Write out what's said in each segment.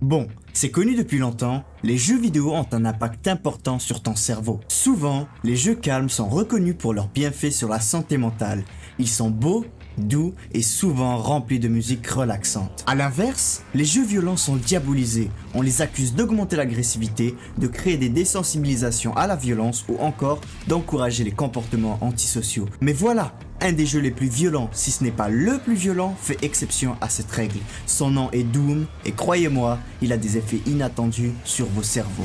Bon, c'est connu depuis longtemps, les jeux vidéo ont un impact important sur ton cerveau. Souvent, les jeux calmes sont reconnus pour leurs bienfaits sur la santé mentale. Ils sont beaux, doux et souvent remplis de musique relaxante. A l'inverse, les jeux violents sont diabolisés. On les accuse d'augmenter l'agressivité, de créer des désensibilisations à la violence ou encore d'encourager les comportements antisociaux. Mais voilà, un des jeux les plus violents, si ce n'est pas le plus violent, fait exception à cette règle. Son nom est Doom et croyez-moi, il a des effets inattendus sur vos cerveaux.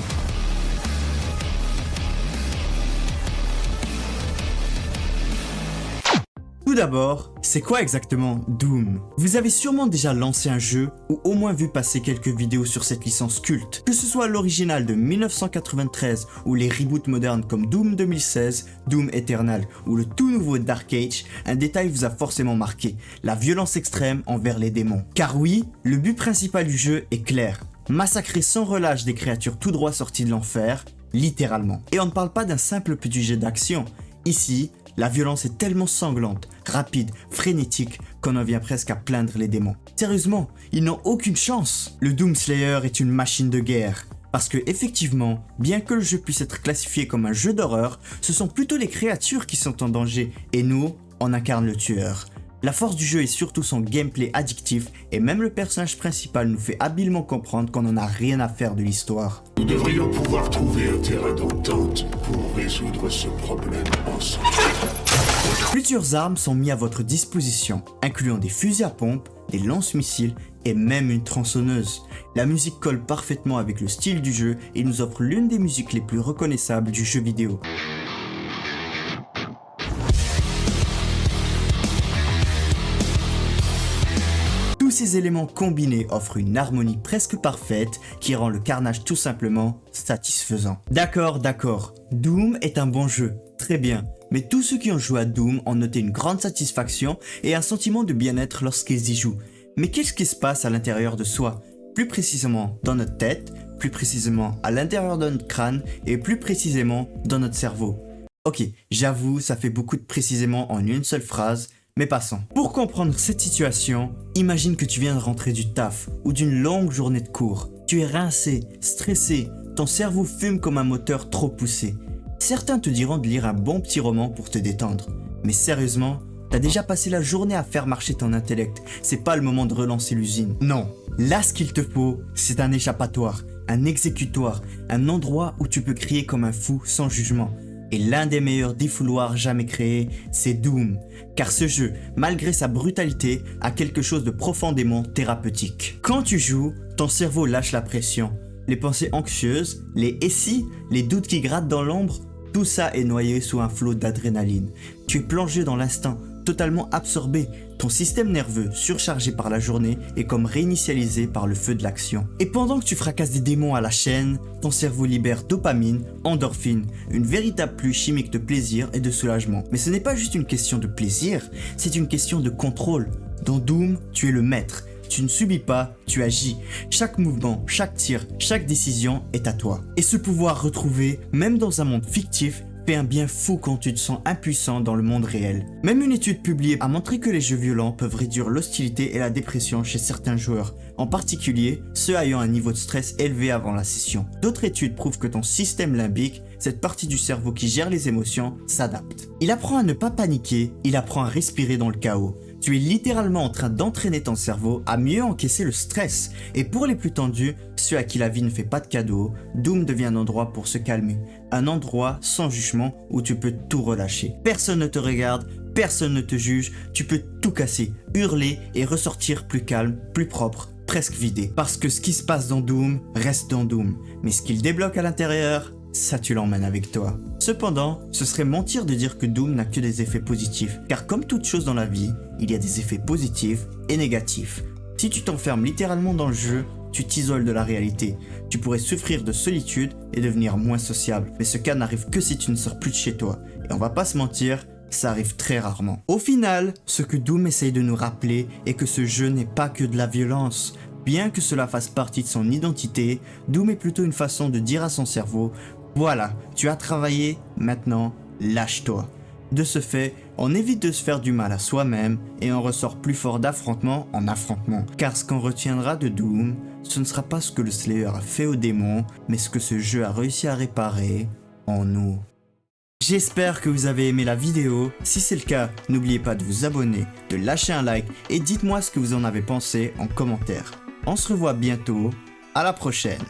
Tout d'abord, c'est quoi exactement Doom? Vous avez sûrement déjà lancé un jeu ou au moins vu passer quelques vidéos sur cette licence culte. Que ce soit l'original de 1993 ou les reboots modernes comme Doom 2016, Doom Eternal ou le tout nouveau Dark Age, un détail vous a forcément marqué, la violence extrême envers les démons. Car oui, le but principal du jeu est clair, massacrer sans relâche des créatures tout droit sorties de l'enfer, littéralement. Et on ne parle pas d'un simple petit jet d'action, ici, la violence est tellement sanglante, rapide, frénétique, qu'on en vient presque à plaindre les démons. Sérieusement, ils n'ont aucune chance. Le Doom Slayer est une machine de guerre. Parce que effectivement, bien que le jeu puisse être classifié comme un jeu d'horreur, ce sont plutôt les créatures qui sont en danger, et nous, on incarne le tueur. La force du jeu est surtout son gameplay addictif, et même le personnage principal nous fait habilement comprendre qu'on n'en a rien à faire de l'histoire. Nous devrions pouvoir trouver un terrain d'entente pour résoudre ce problème ensemble. Plusieurs armes sont mises à votre disposition, incluant des fusils à pompe, des lance-missiles et même une tronçonneuse. La musique colle parfaitement avec le style du jeu et nous offre l'une des musiques les plus reconnaissables du jeu vidéo. Tous ces éléments combinés offrent une harmonie presque parfaite qui rend le carnage tout simplement satisfaisant. D'accord, Doom est un bon jeu, très bien, mais tous ceux qui ont joué à Doom ont noté une grande satisfaction et un sentiment de bien-être lorsqu'ils y jouent. Mais qu'est-ce qui se passe à l'intérieur de soi? Plus précisément dans notre tête, plus précisément à l'intérieur de notre crâne et plus précisément dans notre cerveau. Ok, j'avoue, ça fait beaucoup de précisément en une seule phrase, mais passons. Pour comprendre cette situation, imagine que tu viens de rentrer du taf ou d'une longue journée de cours. Tu es rincé, stressé, ton cerveau fume comme un moteur trop poussé. Certains te diront de lire un bon petit roman pour te détendre. Mais sérieusement, t'as déjà passé la journée à faire marcher ton intellect. C'est pas le moment de relancer l'usine. Non, là ce qu'il te faut, c'est un échappatoire, un exécutoire, un endroit où tu peux crier comme un fou sans jugement. Et l'un des meilleurs défouloirs jamais créés, c'est Doom. Car ce jeu, malgré sa brutalité, a quelque chose de profondément thérapeutique. Quand tu joues, ton cerveau lâche la pression. Les pensées anxieuses, les « et si », les doutes qui grattent dans l'ombre, tout ça est noyé sous un flot d'adrénaline. Tu es plongé dans l'instinct, totalement absorbé. Ton système nerveux, surchargé par la journée, est comme réinitialisé par le feu de l'action. Et pendant que tu fracasses des démons à la chaîne, ton cerveau libère dopamine, endorphine, une véritable pluie chimique de plaisir et de soulagement. Mais ce n'est pas juste une question de plaisir, c'est une question de contrôle. Dans Doom, tu es le maître. Tu ne subis pas, tu agis. Chaque mouvement, chaque tir, chaque décision est à toi. Et ce pouvoir retrouvé, même dans un monde fictif, fait un bien fou quand tu te sens impuissant dans le monde réel. Même une étude publiée a montré que les jeux violents peuvent réduire l'hostilité et la dépression chez certains joueurs, en particulier ceux ayant un niveau de stress élevé avant la session. D'autres études prouvent que ton système limbique, cette partie du cerveau qui gère les émotions, s'adapte. Il apprend à ne pas paniquer, il apprend à respirer dans le chaos. Tu es littéralement en train d'entraîner ton cerveau à mieux encaisser le stress. Et pour les plus tendus, ceux à qui la vie ne fait pas de cadeaux, Doom devient un endroit pour se calmer. Un endroit sans jugement où tu peux tout relâcher. Personne ne te regarde, personne ne te juge, tu peux tout casser, hurler et ressortir plus calme, plus propre, presque vidé. Parce que ce qui se passe dans Doom reste dans Doom. Mais ce qu'il débloque à l'intérieur, ça tu l'emmènes avec toi. Cependant, ce serait mentir de dire que Doom n'a que des effets positifs, car comme toute chose dans la vie, il y a des effets positifs et négatifs. Si tu t'enfermes littéralement dans le jeu, tu t'isoles de la réalité. Tu pourrais souffrir de solitude et devenir moins sociable, mais ce cas n'arrive que si tu ne sors plus de chez toi. Et on va pas se mentir, ça arrive très rarement. Au final, ce que Doom essaye de nous rappeler est que ce jeu n'est pas que de la violence. Bien que cela fasse partie de son identité, Doom est plutôt une façon de dire à son cerveau: voilà, tu as travaillé, maintenant, lâche-toi. De ce fait, On évite de se faire du mal à soi-même et on ressort plus fort d'affrontement en affrontement. Car ce qu'on retiendra de Doom, ce ne sera pas ce que le Slayer a fait aux démons, mais ce que ce jeu a réussi à réparer en nous. J'espère que vous avez aimé la vidéo. Si c'est le cas, n'oubliez pas de vous abonner, de lâcher un like et dites-moi ce que vous en avez pensé en commentaire. On se revoit bientôt. À la prochaine.